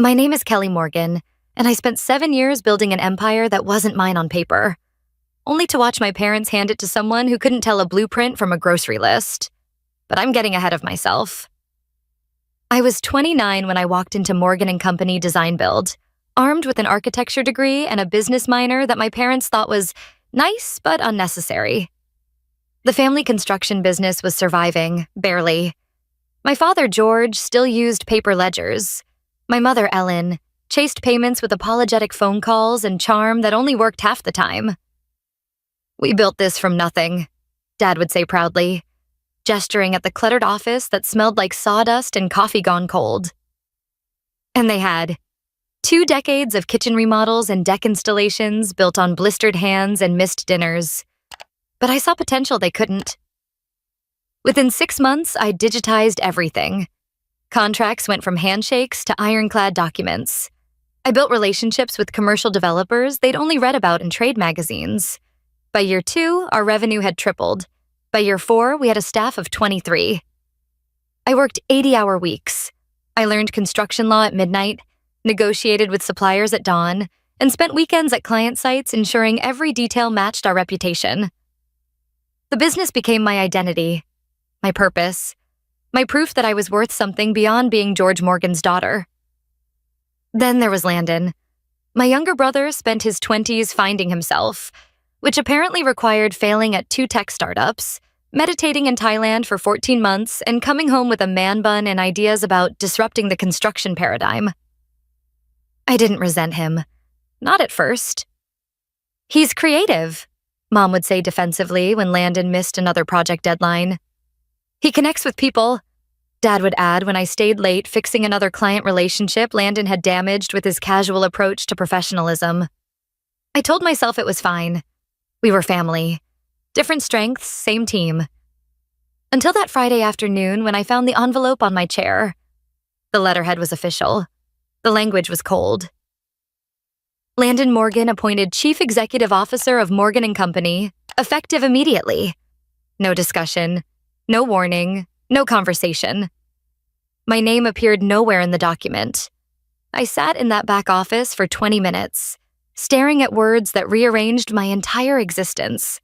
My name is Kelly Morgan, and I spent 7 years building an empire that wasn't mine on paper, only to watch my parents hand it to someone who couldn't tell a blueprint from a grocery list. But I'm getting ahead of myself. I was 29 when I walked into Morgan and Company Design Build, armed with an architecture degree and a business minor that my parents thought was nice but unnecessary. The family construction business was surviving, barely. My father, George, still used paper ledgers. My mother, Ellen, chased payments with apologetic phone calls and charm that only worked half the time. "We built this from nothing," Dad would say proudly, gesturing at the cluttered office that smelled like sawdust and coffee gone cold. And they had 2 decades of kitchen remodels and deck installations built on blistered hands and missed dinners. But I saw potential they couldn't. Within 6 months, I digitized everything. Contracts went from handshakes to ironclad documents. I built relationships with commercial developers they'd only read about in trade magazines. By year 2, our revenue had tripled. By year 4, we had a staff of 23. I worked 80-hour weeks. I learned construction law at midnight, negotiated with suppliers at dawn, and spent weekends at client sites ensuring every detail matched our reputation. The business became my identity, my purpose, my proof that I was worth something beyond being George Morgan's daughter. Then there was Landon. My younger brother spent his 20s finding himself, which apparently required failing at 2 tech startups, meditating in Thailand for 14 months, and coming home with a man bun and ideas about disrupting the construction paradigm. I didn't resent him. Not at first. "He's creative," Mom would say defensively when Landon missed another project deadline. "He connects with people," Dad would add when I stayed late fixing another client relationship Landon had damaged with his casual approach to professionalism. I told myself it was fine. We were family. Different strengths, same team. Until that Friday afternoon when I found the envelope on my chair. The letterhead was official. The language was cold. Landon Morgan appointed Chief Executive Officer of Morgan and Company, effective immediately. No discussion, no warning, no conversation. My name appeared nowhere in the document. I sat in that back office for 20 minutes, staring at words that rearranged my entire existence.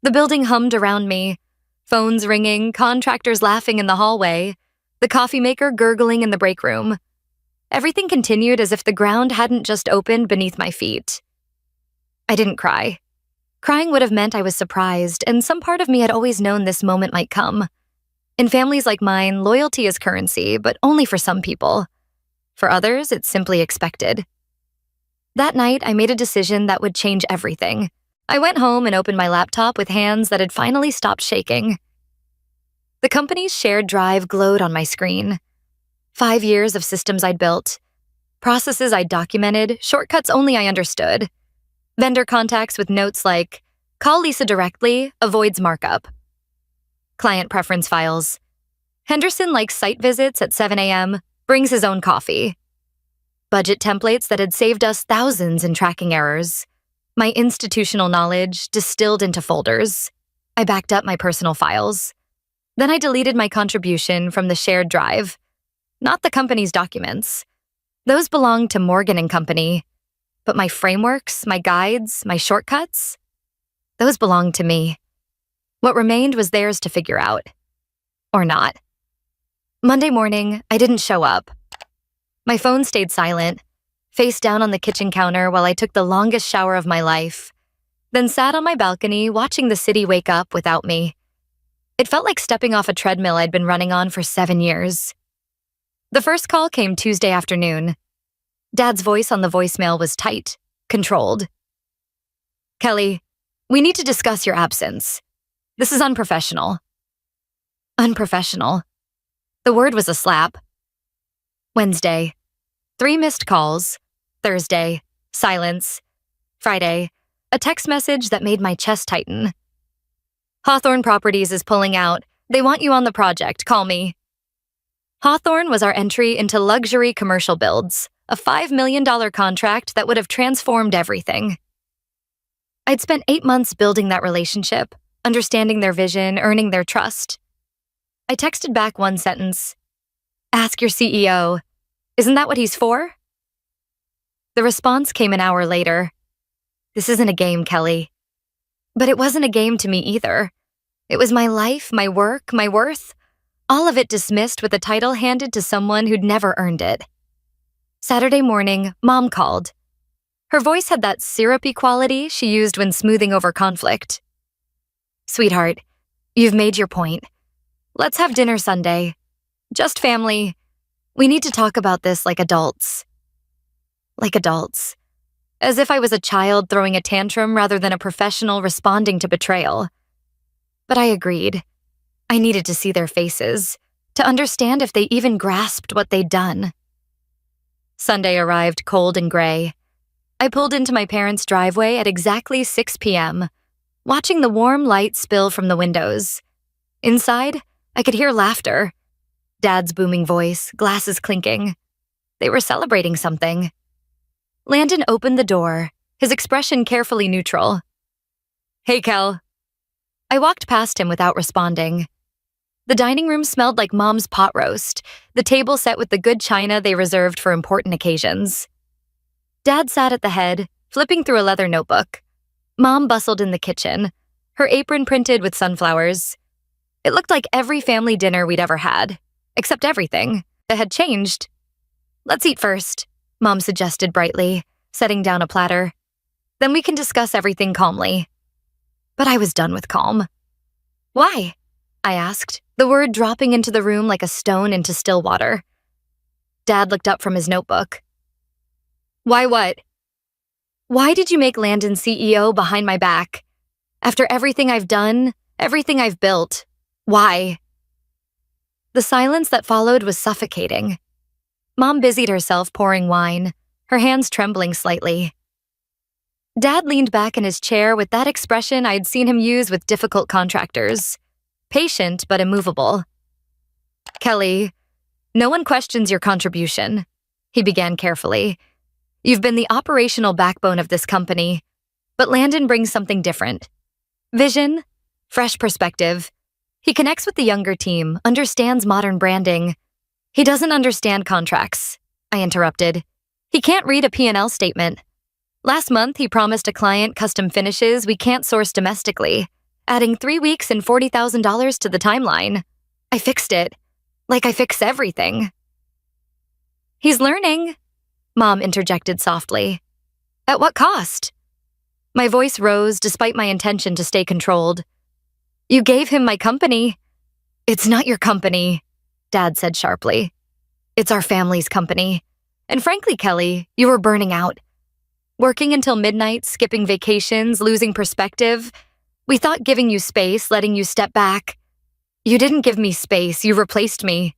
The building hummed around me, phones ringing, contractors laughing in the hallway, the coffee maker gurgling in the break room. Everything continued as if the ground hadn't just opened beneath my feet. I didn't cry. Crying would have meant I was surprised, and some part of me had always known this moment might come. In families like mine, loyalty is currency, but only for some people. For others, it's simply expected. That night, I made a decision that would change everything. I went home and opened my laptop with hands that had finally stopped shaking. The company's shared drive glowed on my screen. 5 years of systems I'd built, processes I'd documented, shortcuts only I understood, vendor contacts with notes like, "Call Lisa directly, avoids markup." Client preference files. Henderson likes site visits at 7 a.m., brings his own coffee. Budget templates that had saved us thousands in tracking errors. My institutional knowledge distilled into folders. I backed up my personal files. Then I deleted my contribution from the shared drive. Not the company's documents. Those belonged to Morgan and Company. But my frameworks, my guides, my shortcuts, those belonged to me. What remained was theirs to figure out. Or not. Monday morning, I didn't show up. My phone stayed silent, face down on the kitchen counter while I took the longest shower of my life, then sat on my balcony watching the city wake up without me. It felt like stepping off a treadmill I'd been running on for 7 years. The first call came Tuesday afternoon. Dad's voice on the voicemail was tight, controlled. "Kelly, we need to discuss your absence. This is unprofessional." Unprofessional. The word was a slap. Wednesday, 3 missed calls. Thursday, silence. Friday, a text message that made my chest tighten. "Hawthorne Properties is pulling out. They want you on the project. Call me." Hawthorne was our entry into luxury commercial builds, a $5 million contract that would have transformed everything. I'd spent 8 months building that relationship, understanding their vision, earning their trust. I texted back one sentence. "Ask your CEO." Isn't that what he's for? The response came an hour later. This isn't a game, Kelly. But it wasn't a game to me either. It was my life, my work, my worth, all of it dismissed with a title handed to someone who'd never earned it. Saturday morning, Mom called. Her voice had that syrupy quality she used when smoothing over conflict. Sweetheart, you've made your point. Let's have dinner Sunday. Just family. We need to talk about this like adults. Like adults. As if I was a child throwing a tantrum rather than a professional responding to betrayal. But I agreed. I needed to see their faces, to understand if they even grasped what they'd done. Sunday arrived cold and gray. I pulled into my parents' driveway at exactly 6 p.m., watching the warm light spill from the windows. Inside, I could hear laughter. Dad's booming voice, glasses clinking. They were celebrating something. Landon opened the door, his expression carefully neutral. Hey, Kel. I walked past him without responding. The dining room smelled like Mom's pot roast, the table set with the good china they reserved for important occasions. Dad sat at the head, flipping through a leather notebook. Mom bustled in the kitchen, her apron printed with sunflowers. It looked like every family dinner we'd ever had, except everything that had changed. Let's eat first, Mom suggested brightly, setting down a platter. Then we can discuss everything calmly. But I was done with calm. Why? I asked, the word dropping into the room like a stone into still water. Dad looked up from his notebook. Why what? Why did you make Landon CEO behind my back? After everything I've done, everything I've built, why? The silence that followed was suffocating. Mom busied herself pouring wine, her hands trembling slightly. Dad leaned back in his chair with that expression I'd seen him use with difficult contractors. Patient but immovable. Kelly, no one questions your contribution, he began carefully. You've been the operational backbone of this company, but Landon brings something different. Vision, fresh perspective. He connects with the younger team, understands modern branding. He doesn't understand contracts, I interrupted. He can't read a P&L statement. Last month, he promised a client custom finishes we can't source domestically, adding 3 weeks and $40,000 to the timeline. I fixed it, like I fix everything. He's learning, Mom interjected softly. At what cost? My voice rose despite my intention to stay controlled. You gave him my company. It's not your company, Dad said sharply. It's our family's company. And frankly, Kelly, you were burning out. Working until midnight, skipping vacations, losing perspective. We thought giving you space, letting you step back. You didn't give me space, you replaced me.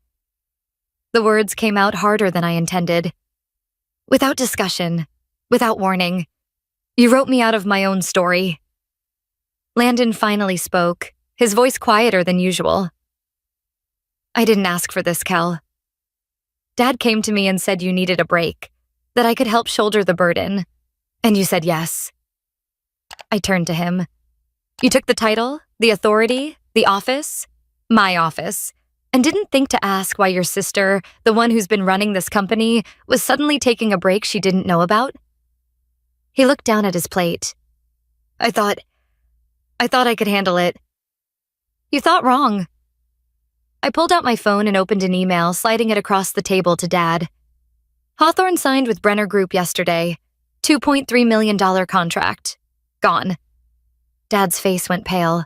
The words came out harder than I intended. Without discussion, without warning, you wrote me out of my own story. Landon finally spoke, his voice quieter than usual. I didn't ask for this, Kel. Dad came to me and said you needed a break, that I could help shoulder the burden, and you said yes. I turned to him. You took the title, the authority, the office, my office, and didn't think to ask why your sister, the one who's been running this company, was suddenly taking a break she didn't know about? He looked down at his plate. I thought I could handle it. You thought wrong. I pulled out my phone and opened an email, sliding it across the table to Dad. Hawthorne signed with Brenner Group yesterday. $2.3 million contract. Gone. Dad's face went pale.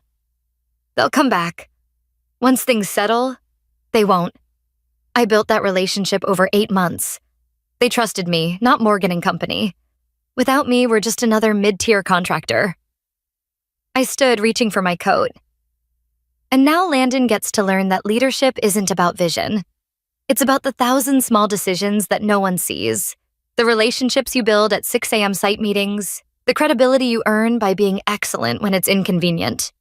They'll come back. Once things settle, they won't. I built that relationship over 8 months. They trusted me, not Morgan and Company. Without me, we're just another mid-tier contractor. I stood, reaching for my coat. And now Landon gets to learn that leadership isn't about vision. It's about the 1,000 small decisions that no one sees. The relationships you build at 6 a.m. site meetings, the credibility you earn by being excellent when it's inconvenient.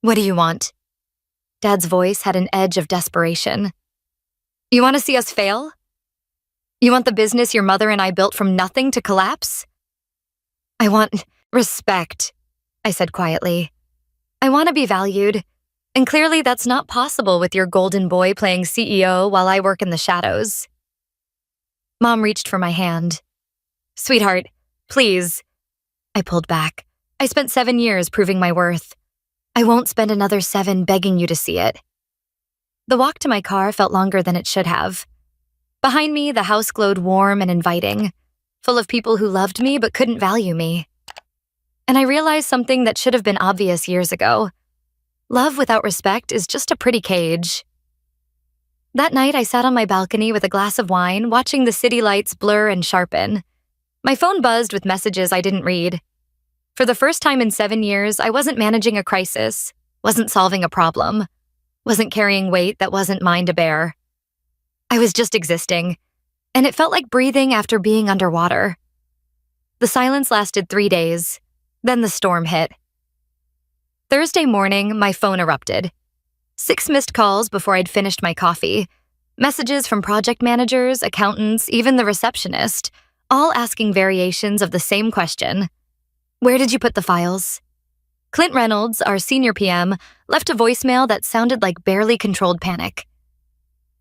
What do you want? Dad's voice had an edge of desperation. You want to see us fail? You want the business your mother and I built from nothing to collapse? I want respect, I said quietly. I want to be valued, and clearly that's not possible with your golden boy playing CEO while I work in the shadows. Mom reached for my hand. Sweetheart, please. I pulled back. I spent 7 years proving my worth. I won't spend another 7 begging you to see it. The walk to my car felt longer than it should have. Behind me, the house glowed warm and inviting, full of people who loved me but couldn't value me. And I realized something that should have been obvious years ago. Love without respect is just a pretty cage. That night, I sat on my balcony with a glass of wine, watching the city lights blur and sharpen. My phone buzzed with messages I didn't read. For the first time in 7 years, I wasn't managing a crisis, wasn't solving a problem, wasn't carrying weight that wasn't mine to bear. I was just existing, and it felt like breathing after being underwater. The silence lasted 3 days, then the storm hit. Thursday morning, my phone erupted. 6 missed calls before I'd finished my coffee. Messages from project managers, accountants, even the receptionist, all asking variations of the same question. Where did you put the files? Clint Reynolds, our senior PM, left a voicemail that sounded like barely controlled panic.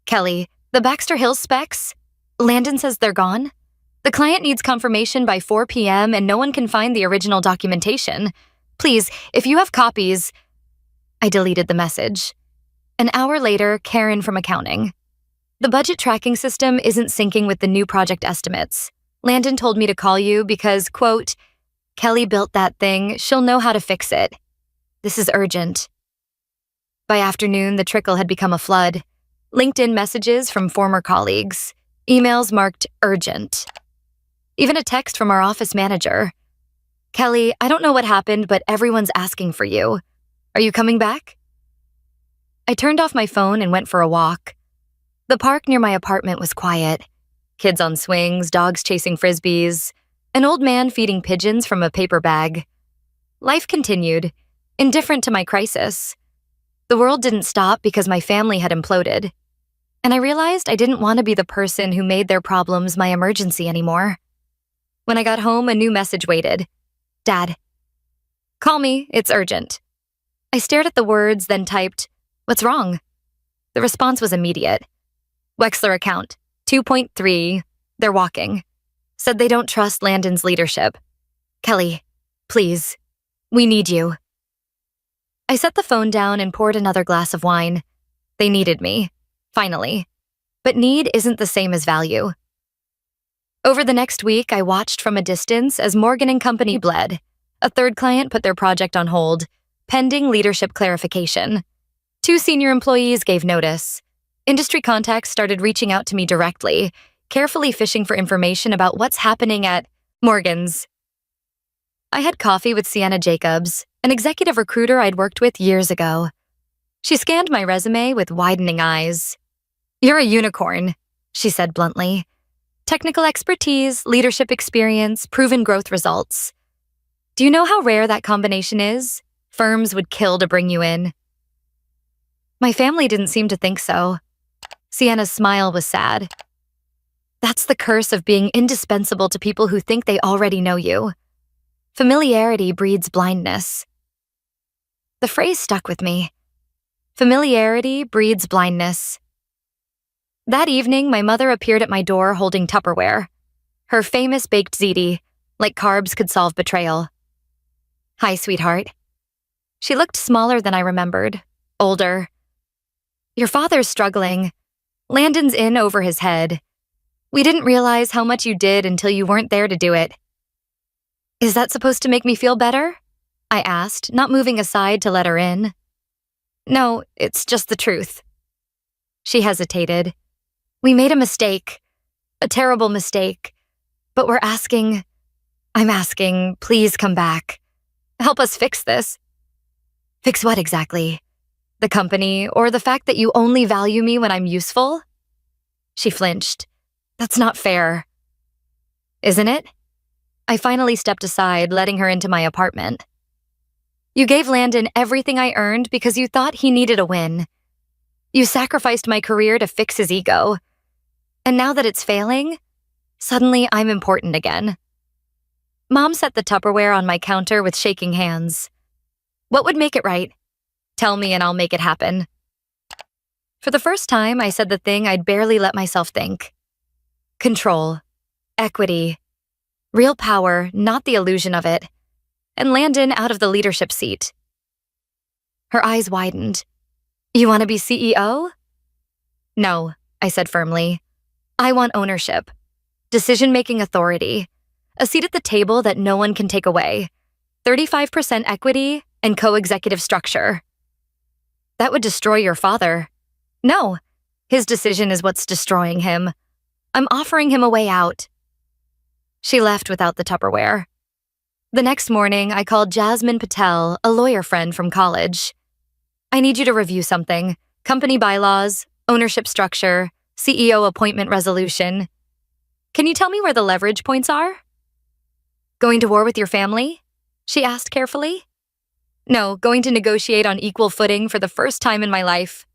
Kelly, the Baxter Hills specs? Landon says they're gone? The client needs confirmation by 4 p.m. and no one can find the original documentation. Please, if you have copies... I deleted the message. An hour later, Karen from accounting. The budget tracking system isn't syncing with the new project estimates. Landon told me to call you because, quote, Kelly built that thing, she'll know how to fix it. This is urgent. By afternoon, the trickle had become a flood. LinkedIn messages from former colleagues. Emails marked urgent. Even a text from our office manager. Kelly, I don't know what happened, but everyone's asking for you. Are you coming back? I turned off my phone and went for a walk. The park near my apartment was quiet. Kids on swings, dogs chasing frisbees, an old man feeding pigeons from a paper bag. Life continued, indifferent to my crisis. The world didn't stop because my family had imploded. And I realized I didn't want to be the person who made their problems my emergency anymore. When I got home, a new message waited. Dad. Call me, it's urgent. I stared at the words, then typed, what's wrong? The response was immediate. Wexler account, 2.3, they're walking. Said they don't trust Landon's leadership. Kelly, please, we need you. I set the phone down and poured another glass of wine. They needed me, finally. But need isn't the same as value. Over the next week, I watched from a distance as Morgan & Company bled. A third client put their project on hold, pending leadership clarification. 2 senior employees gave notice. Industry contacts started reaching out to me directly, carefully fishing for information about what's happening at Morgan's. I had coffee with Sienna Jacobs, an executive recruiter I'd worked with years ago. She scanned my resume with widening eyes. You're a unicorn, she said bluntly. Technical expertise, leadership experience, proven growth results. Do you know how rare that combination is? Firms would kill to bring you in. My family didn't seem to think so. Sienna's smile was sad. That's the curse of being indispensable to people who think they already know you. Familiarity breeds blindness. The phrase stuck with me. Familiarity breeds blindness. That evening, my mother appeared at my door holding Tupperware. Her famous baked ziti, like carbs could solve betrayal. Hi, sweetheart. She looked smaller than I remembered, older. Your father's struggling. Landon's in over his head. We didn't realize how much you did until you weren't there to do it. Is that supposed to make me feel better? I asked, not moving aside to let her in. No, it's just the truth. She hesitated. We made a mistake, a terrible mistake, but I'm asking, please come back. Help us fix this. Fix what exactly? The company, or the fact that you only value me when I'm useful? She flinched. That's not fair. Isn't it? I finally stepped aside, letting her into my apartment. You gave Landon everything I earned because you thought he needed a win. You sacrificed my career to fix his ego. And now that it's failing, suddenly I'm important again. Mom set the Tupperware on my counter with shaking hands. What would make it right? Tell me and I'll make it happen. For the first time, I said the thing I'd barely let myself think. control, equity, real power, not the illusion of it, and Landon out of the leadership seat. Her eyes widened. You want to be CEO? No, I said firmly. I want ownership, decision-making authority, a seat at the table that no one can take away, 35% equity, and co-executive structure. That would destroy your father. No, his decision is what's destroying him. I'm offering him a way out. She left without the Tupperware. The next morning, I called Jasmine Patel, a lawyer friend from college. I need you to review something. Company bylaws, ownership structure, CEO appointment resolution. Can you tell me where the leverage points are? Going to war with your family? She asked carefully. No, going to negotiate on equal footing for the first time in my life.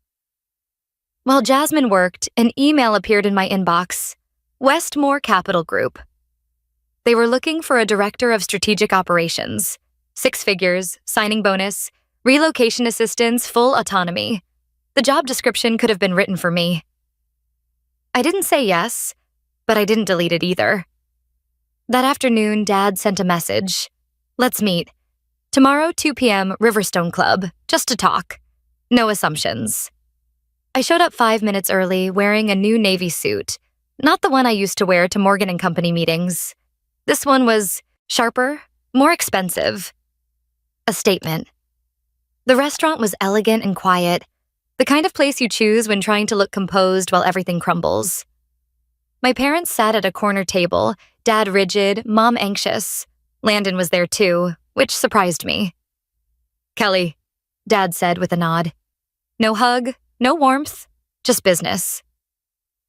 While Jasmine worked, an email appeared in my inbox. Westmore Capital Group. They were looking for a director of strategic operations. 6 figures, signing bonus, relocation assistance, full autonomy. The job description could have been written for me. I didn't say yes, but I didn't delete it either. That afternoon, Dad sent a message. Let's meet. Tomorrow, 2 p.m., Riverstone Club, just to talk. No assumptions. I showed up 5 minutes early wearing a new navy suit, not the one I used to wear to Morgan & Company meetings. This one was sharper, more expensive. A statement. The restaurant was elegant and quiet, the kind of place you choose when trying to look composed while everything crumbles. My parents sat at a corner table, Dad rigid, Mom anxious. Landon was there too, which surprised me. Kelly, Dad said with a nod. No hug, no warmth, just business.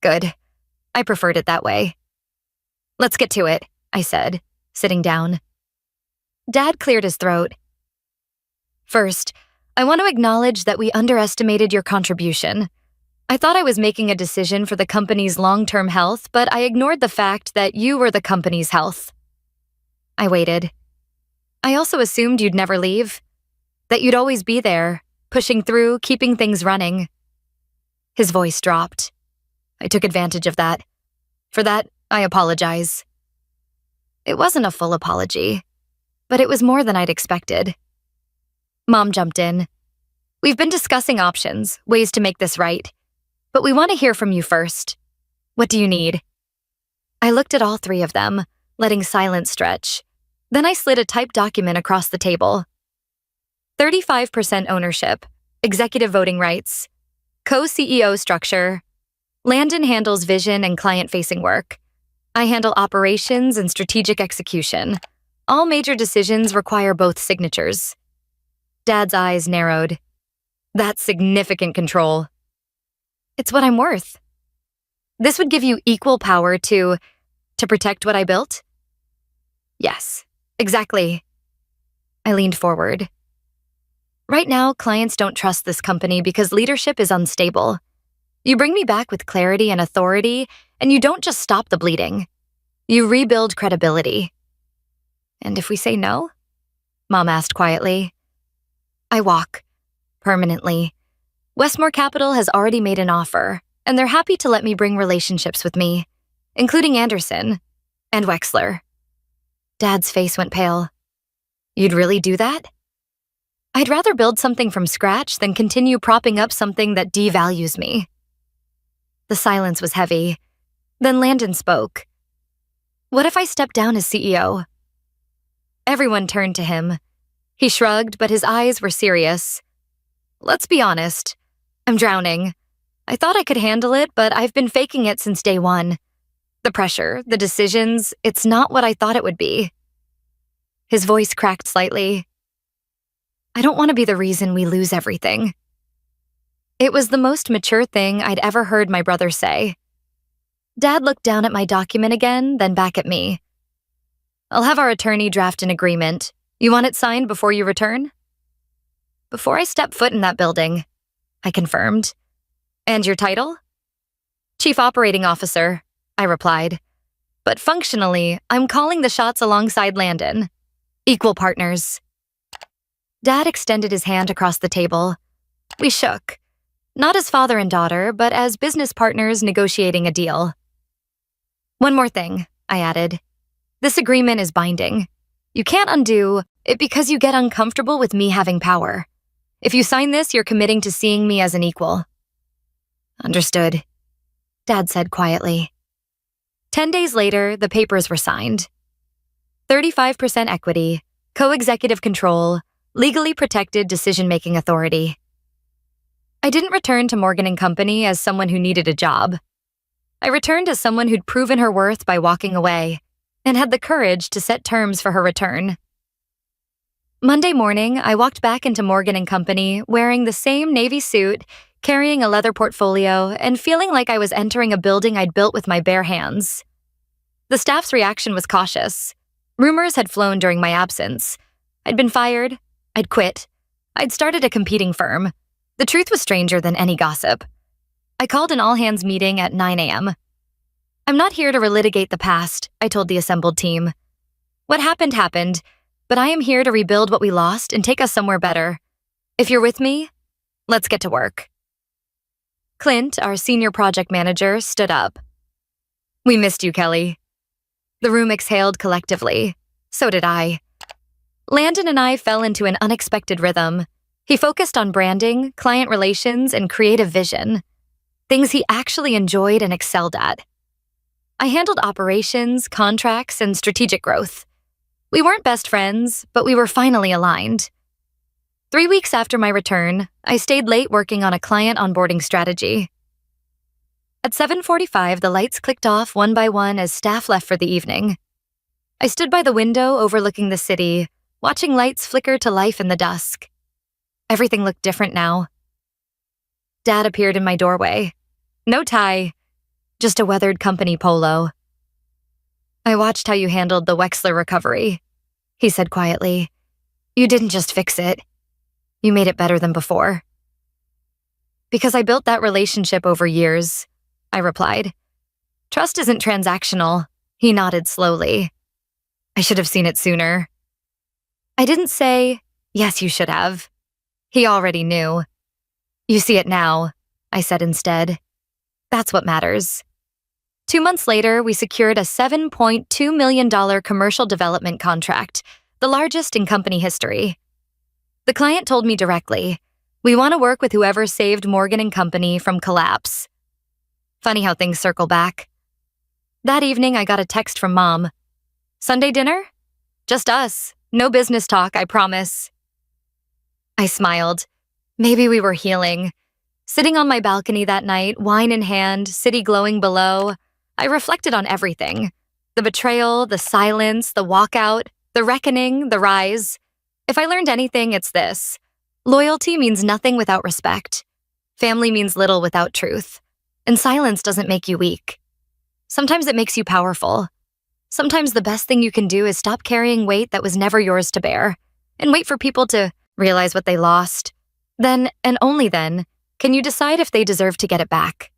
Good. I preferred it that way. Let's get to it, I said, sitting down. Dad cleared his throat. First, I want to acknowledge that we underestimated your contribution. I thought I was making a decision for the company's long-term health, but I ignored the fact that you were the company's health. I waited. I also assumed you'd never leave, that you'd always be there, pushing through, keeping things running. His voice dropped. I took advantage of that. For that, I apologize. It wasn't a full apology, but it was more than I'd expected. Mom jumped in. We've been discussing options, ways to make this right, but we want to hear from you first. What do you need? I looked at all 3 of them, letting silence stretch. Then I slid a typed document across the table. 35% ownership, executive voting rights, co-CEO structure. Landon handles vision and client-facing work. I handle operations and strategic execution. All major decisions require both signatures. Dad's eyes narrowed. That's significant control. It's what I'm worth. This would give you equal power to protect what I built? Yes, exactly. I leaned forward. Right now, clients don't trust this company because leadership is unstable. You bring me back with clarity and authority, and you don't just stop the bleeding. You rebuild credibility. And if we say no? Mom asked quietly. I walk. Permanently. Westmore Capital has already made an offer, and they're happy to let me bring relationships with me, including Anderson and Wexler. Dad's face went pale. You'd really do that? I'd rather build something from scratch than continue propping up something that devalues me. The silence was heavy. Then Landon spoke. What if I step down as CEO? Everyone turned to him. He shrugged, but his eyes were serious. Let's be honest. I'm drowning. I thought I could handle it, but I've been faking it since day one. The pressure, the decisions, it's not what I thought it would be. His voice cracked slightly. I don't want to be the reason we lose everything. It was the most mature thing I'd ever heard my brother say. Dad looked down at my document again, then back at me. I'll have our attorney draft an agreement. You want it signed before you return? Before I step foot in that building, I confirmed. And your title? Chief Operating Officer, I replied. But functionally, I'm calling the shots alongside Landon. Equal partners. Dad extended his hand across the table. We shook. Not as father and daughter, but as business partners negotiating a deal. One more thing, I added. This agreement is binding. You can't undo it because you get uncomfortable with me having power. If you sign this, you're committing to seeing me as an equal. Understood, Dad said quietly. 10 days later, the papers were signed. 35% equity, co-executive control, legally protected decision-making authority. I didn't return to Morgan & Company as someone who needed a job. I returned as someone who'd proven her worth by walking away and had the courage to set terms for her return. Monday morning, I walked back into Morgan & Company wearing the same navy suit, carrying a leather portfolio, and feeling like I was entering a building I'd built with my bare hands. The staff's reaction was cautious. Rumors had flown during my absence. I'd been fired. I'd quit. I'd started a competing firm. The truth was stranger than any gossip. I called an all-hands meeting at 9 a.m. I'm not here to relitigate the past, I told the assembled team. What happened happened, but I am here to rebuild what we lost and take us somewhere better. If you're with me, let's get to work. Clint, our senior project manager, stood up. We missed you, Kelly. The room exhaled collectively. So did I. Landon and I fell into an unexpected rhythm. He focused on branding, client relations, and creative vision, things he actually enjoyed and excelled at. I handled operations, contracts, and strategic growth. We weren't best friends, but we were finally aligned. 3 weeks after my return, I stayed late working on a client onboarding strategy. At 7:45, the lights clicked off one by one as staff left for the evening. I stood by the window overlooking the city, watching lights flicker to life in the dusk. Everything looked different now. Dad appeared in my doorway. No tie, just a weathered company polo. I watched how you handled the Wexler recovery, he said quietly. You didn't just fix it. You made it better than before. Because I built that relationship over years, I replied. Trust isn't transactional, he nodded slowly. I should have seen it sooner. I didn't say, yes, you should have. He already knew. You see it now, I said instead. That's what matters. 2 months later, we secured a $7.2 million commercial development contract, the largest in company history. The client told me directly, we want to work with whoever saved Morgan & Company from collapse. Funny how things circle back. That evening, I got a text from Mom. Sunday dinner? Just us. No business talk, I promise. I smiled. Maybe we were healing. Sitting on my balcony that night, wine in hand, city glowing below, I reflected on everything. The betrayal, the silence, the walkout, the reckoning, the rise. If I learned anything, it's this. Loyalty means nothing without respect. Family means little without truth. And silence doesn't make you weak. Sometimes it makes you powerful. Sometimes the best thing you can do is stop carrying weight that was never yours to bear, and wait for people to realize what they lost. Then, and only then, can you decide if they deserve to get it back.